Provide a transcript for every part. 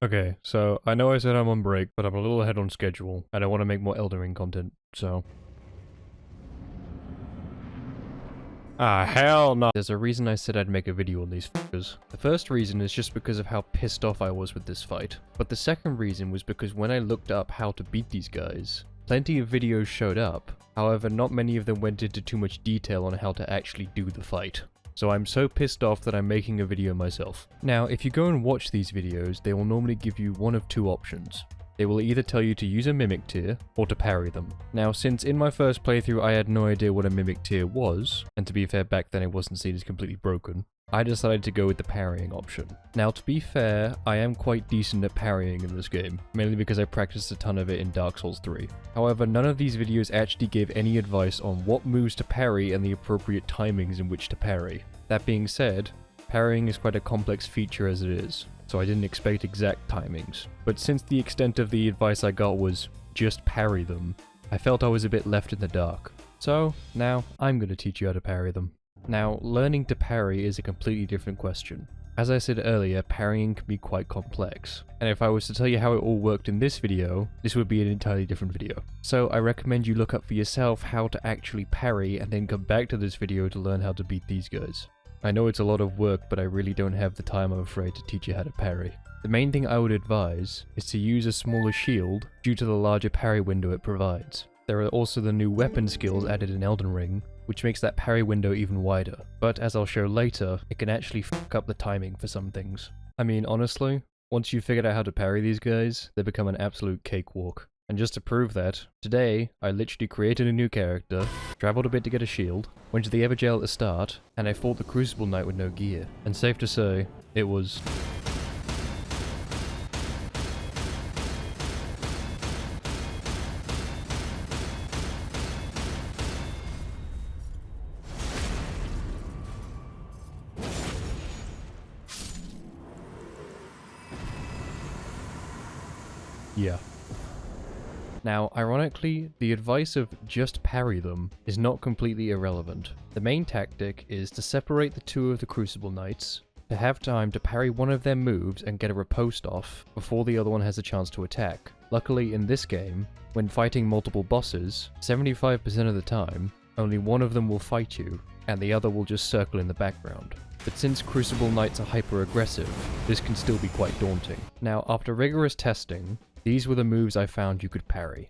Okay, so I know I said I'm on break, but I'm a little ahead on schedule, and I want to make more Elden Ring content, so... Ah, hell no! There's a reason I said I'd make a video on these f***ers. The first reason is just because of how pissed off I was with this fight, but the second reason was because when I looked up how to beat these guys, plenty of videos showed up, however not many of them went into too much detail on how to actually do the fight. So I'm so pissed off that I'm making a video myself. Now, if you go and watch these videos, they will normally give you one of two options. They will either tell you to use a Mimic Tear, or to parry them. Now, since in my first playthrough I had no idea what a Mimic Tear was, and to be fair back then it wasn't seen as completely broken, I decided to go with the parrying option. Now, to be fair, I am quite decent at parrying in this game, mainly because I practiced a ton of it in Dark Souls 3. However, none of these videos actually gave any advice on what moves to parry and the appropriate timings in which to parry. That being said, parrying is quite a complex feature as it is, so I didn't expect exact timings. But since the extent of the advice I got was just parry them, I felt I was a bit left in the dark. So, now I'm going to teach you how to parry them. Now, learning to parry is a completely different question. As I said earlier, parrying can be quite complex, and if I was to tell you how it all worked in this video, this would be an entirely different video. So I recommend you look up for yourself how to actually parry and then come back to this video to learn how to beat these guys. I know it's a lot of work, but I really don't have the time, I'm afraid, to teach you how to parry. The main thing I would advise is to use a smaller shield due to the larger parry window it provides. There are also the new weapon skills added in Elden Ring, which makes that parry window even wider. But as I'll show later, it can actually fuck up the timing for some things. I mean, honestly, once you've figured out how to parry these guys, they become an absolute cakewalk. And just to prove that, today, I literally created a new character, traveled a bit to get a shield, went to the Everjail at the start, and I fought the Crucible Knight with no gear. And safe to say, it was... yeah. Now, ironically, the advice of just parry them is not completely irrelevant. The main tactic is to separate the two of the Crucible Knights, to have time to parry one of their moves and get a riposte off before the other one has a chance to attack. Luckily in this game, when fighting multiple bosses, 75% of the time, only one of them will fight you, and the other will just circle in the background. But since Crucible Knights are hyper-aggressive, this can still be quite daunting. Now, after rigorous testing, these were the moves I found you could parry.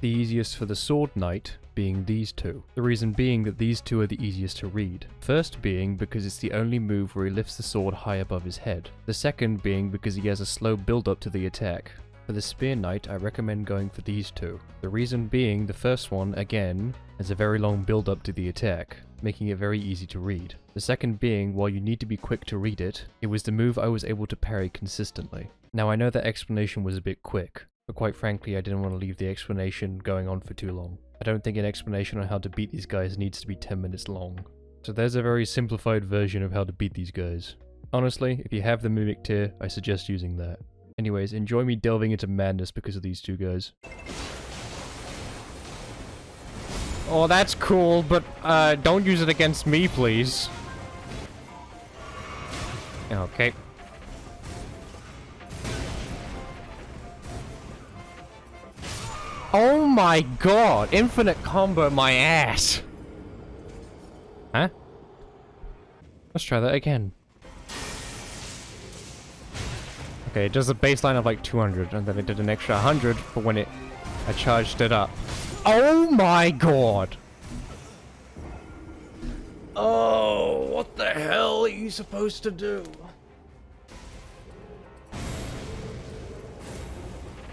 The easiest for the Sword Knight being these two. The reason being that these two are the easiest to read. First being because it's the only move where he lifts the sword high above his head. The second being because he has a slow build up to the attack. For the Spear Knight, I recommend going for these two. The reason being the first one, again, has a very long build up to the attack, making it very easy to read. The second being, while you need to be quick to read it, it was the move I was able to parry consistently. Now I know that explanation was a bit quick, but quite frankly I didn't want to leave the explanation going on for too long. I don't think an explanation on how to beat these guys needs to be 10 minutes long. So there's a very simplified version of how to beat these guys. Honestly, if you have the Mimic Tear, I suggest using that. Anyways, enjoy me delving into madness because of these two guys. Oh, that's cool, but don't use it against me, please. Okay. Oh my god! Infinite combo my ass! Huh? Let's try that again. Okay, it does a baseline of like 200, and then it did an extra 100 for when I charged it up. Oh my god! Oh, what the hell are you supposed to do?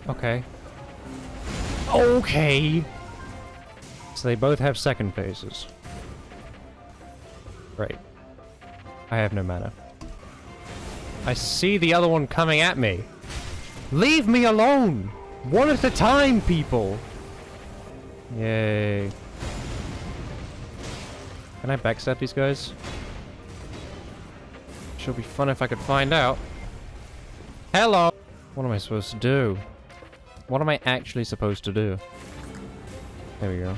Okay. Okay. So they both have second phases. Great. I have no mana. I see the other one coming at me. Leave me alone! One at a time, people! Yay. Can I backstab these guys? She'll be fun if I could find out. Hello! What am I supposed to do? What am I actually supposed to do? There we go.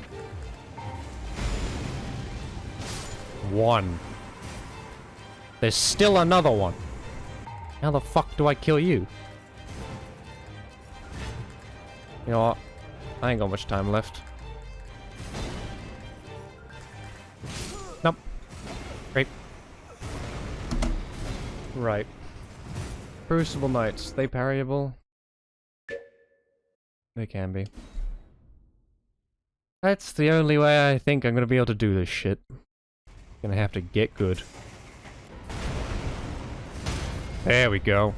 One. There's still another one. How the fuck do I kill you? You know what? I ain't got much time left. Nope. Great. Right. Crucible Knights. They parryable? They can be. That's the only way I think I'm gonna be able to do this shit. Gonna have to get good. There we go.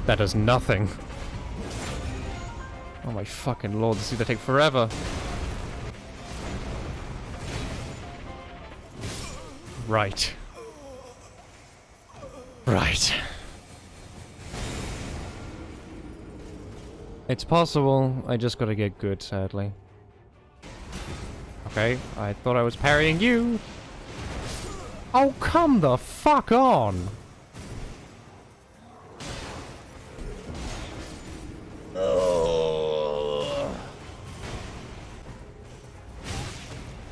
That does nothing. Oh my fucking lord, this is gonna take forever. Right. Right. It's possible, I just gotta get good, sadly. Okay, I thought I was parrying you! Oh, come the fuck on! Oh.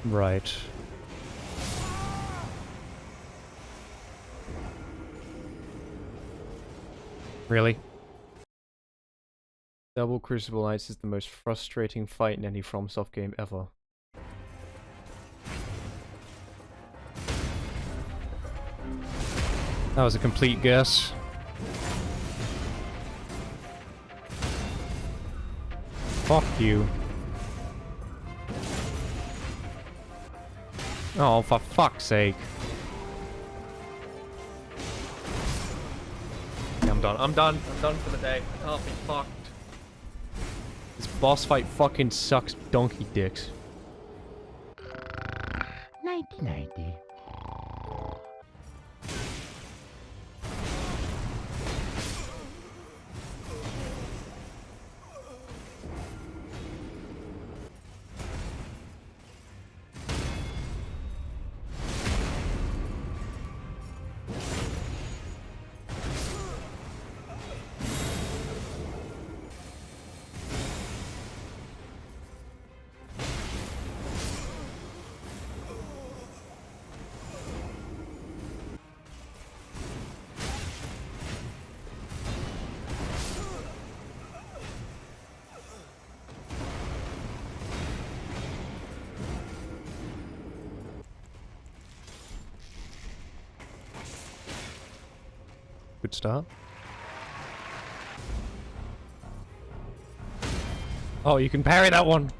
Right. Really? Double Crucible Knights is the most frustrating fight in any FromSoft game ever. That was a complete guess. Fuck you. Oh, for fuck's sake. Okay, I'm done. I'm done. I'm done for the day. I can't be fucked. This boss fight fucking sucks donkey dicks. 1990. Good start. Oh, you can parry that one!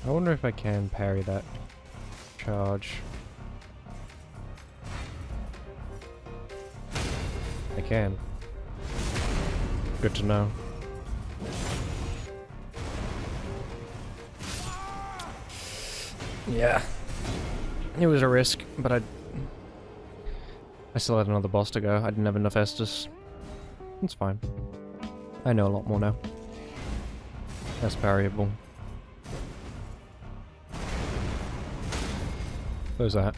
I wonder if I can parry that charge. I can. Good to know. Yeah. It was a risk, but I still had another boss to go. I didn't have enough Estus. It's fine. I know a lot more now. That's parryable. Close that.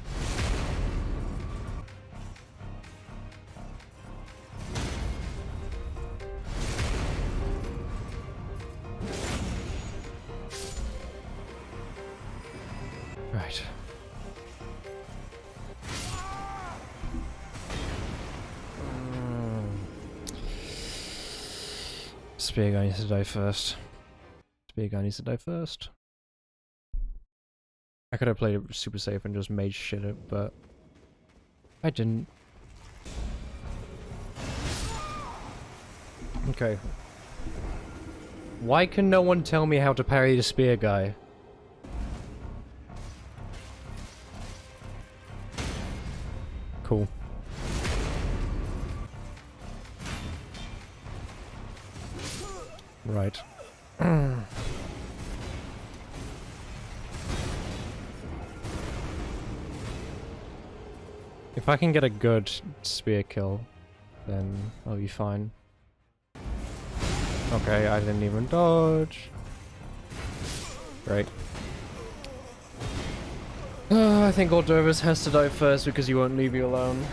Right. Spear guy needs to die first. Spear guy needs to die first. I could have played it super safe and just made shit up, but I didn't. Okay. Why can no one tell me how to parry the spear guy? Cool. Right. If I can get a good spear kill, then I'll be fine. Okay, I didn't even dodge. Great. I think ORDOVIS has to die first because he won't leave you alone.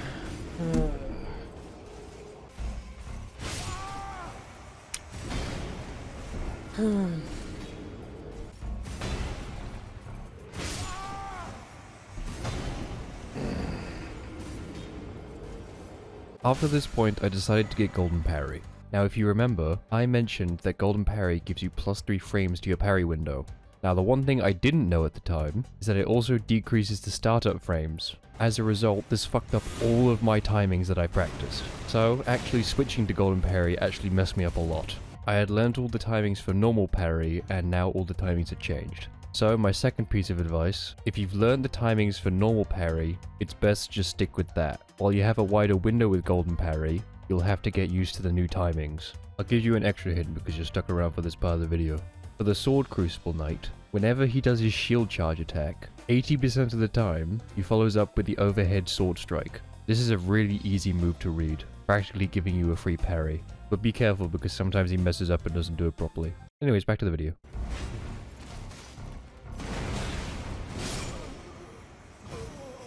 After this point, I decided to get Golden Parry. Now if you remember, I mentioned that Golden Parry gives you +3 frames to your parry window. Now the one thing I didn't know at the time is that it also decreases the startup frames. As a result, this fucked up all of my timings that I practiced. So actually switching to Golden Parry actually messed me up a lot. I had learned all the timings for normal parry and now all the timings had changed. So my second piece of advice, if you've learned the timings for normal parry, it's best to just stick with that. While you have a wider window with Golden Parry, you'll have to get used to the new timings. I'll give you an extra hint because you're stuck around for this part of the video. For the Sword Crucible Knight, whenever he does his shield charge attack, 80% of the time, he follows up with the overhead sword strike. This is a really easy move to read, practically giving you a free parry. But be careful because sometimes he messes up and doesn't do it properly. Anyways, back to the video.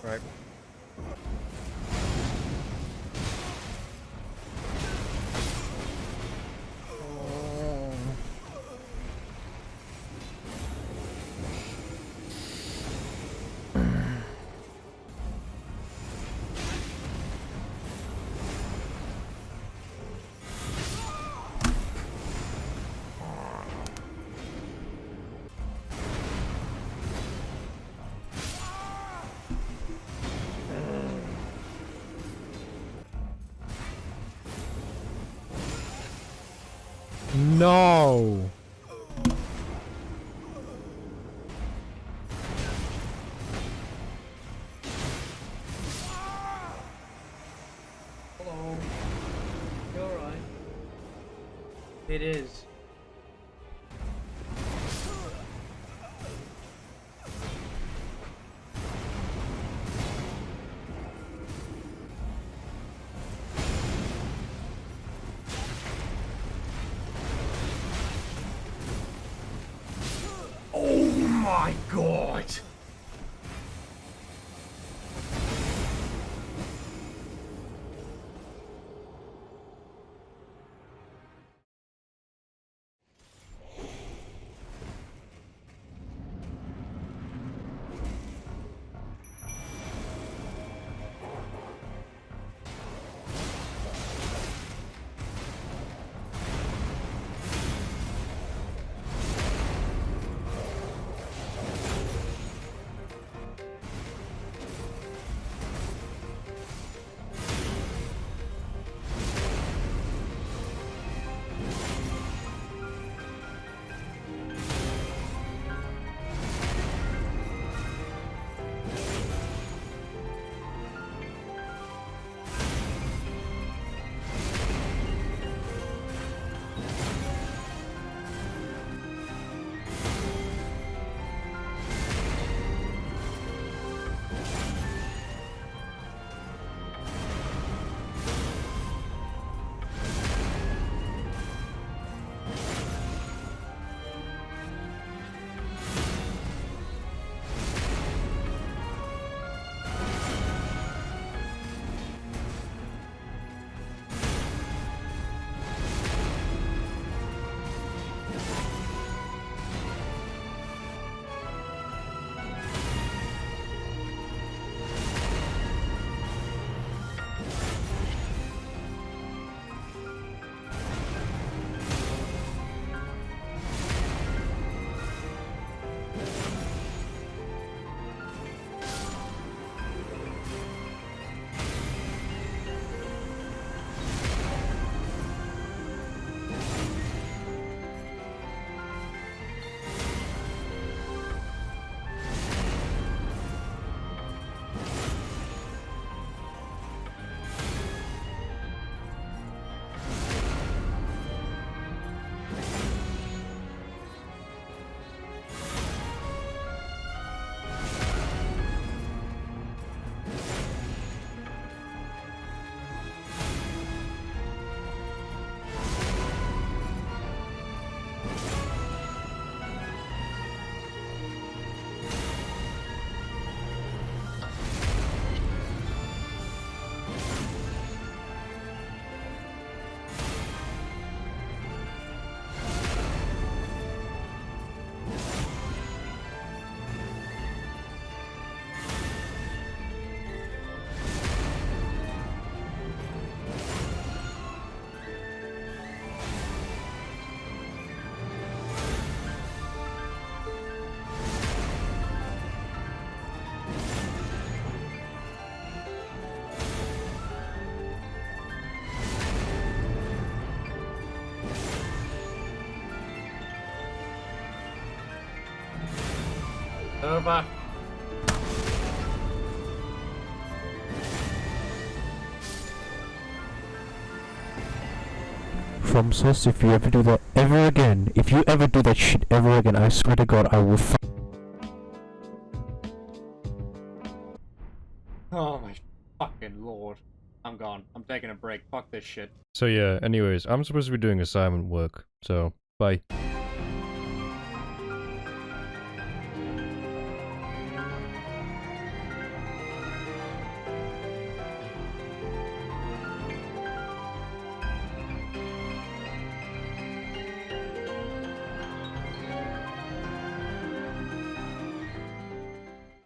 Right. No! Hello. You alright? It is. Oh my god! Over. From Sus, if you ever do that ever again, if you ever do that shit ever again, I swear to God, I will Oh my fucking lord. I'm gone. I'm taking a break. Fuck this shit. So yeah, anyways, I'm supposed to be doing assignment work, so bye.